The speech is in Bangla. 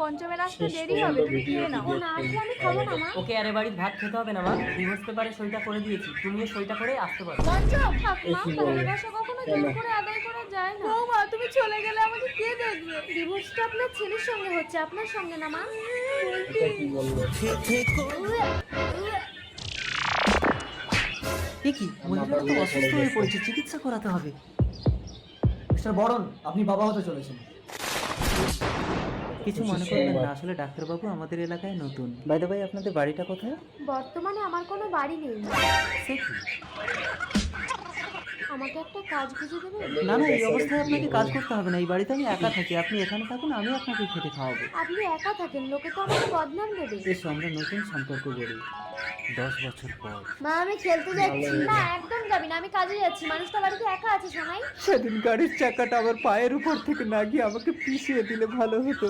পঞ্চমের আসতে দেরি হবে, তুমি খেয়ে নাও। না আসলে আমি খাবো না মা। ওকে আরে বাড়ির ভাত খেতে হবে না মা, ডিভোর্স পেপারে সইটা করে দিয়েছি, তুমিও সইটা করে আসতে পারো। পঞ্চম থাক এ মা, কি বলে? ভালোবাসা কখনো কেন? জোর করে আদায় করা যায় না। মা তুমি চলে গেলে আমাকে কে দেখবে? ডিভোর্সটা আপনার ছেলের সঙ্গে হচ্ছে, আপনার সঙ্গে না মা। বলছি এটা কি বললো? এ কি মহিলাটা তো অসুস্থ হয়ে পড়েছে, চিকিৎসা করাতে হবে। মিস্টার বরণ, আপনি বাবা হতে চলেছেন। কিছু মনে করবেন না, আসলে ডাক্তারবাবু আমাদের এলাকায় নতুন। বাই দ্য বাই, আপনাদের বাড়িটা কোথায়? বর্তমানে আমার কোনো বাড়ি নেই। সে কি? আমাকে একটা কাজ খুঁজে দেবেন? না না, এই অবস্থায় আপনাকে কাজ করতে হবে না, এই বাড়িতে আমি একা থাকি, আপনি এখানে থাকুন, আমি আপনাকে খেতে খাওয়াবো। আপনি একা থাকেন, লোকে তো আমাকে বদনাম দেবে। এসো আমরা নতুন সম্পর্ক গড়ি 10 বছর পর। মা আমি খেলতে যাচ্ছি। না একদম যাবি না, আমি কাজে যাচ্ছি। মানুষটা বাড়িতে একা আছে সোনাই। সেদিন গাড়ির চাকাটা আমার পায়ের উপর থেকে না গিয়ে আমাকে পিছিয়ে দিলে ভালো হতো।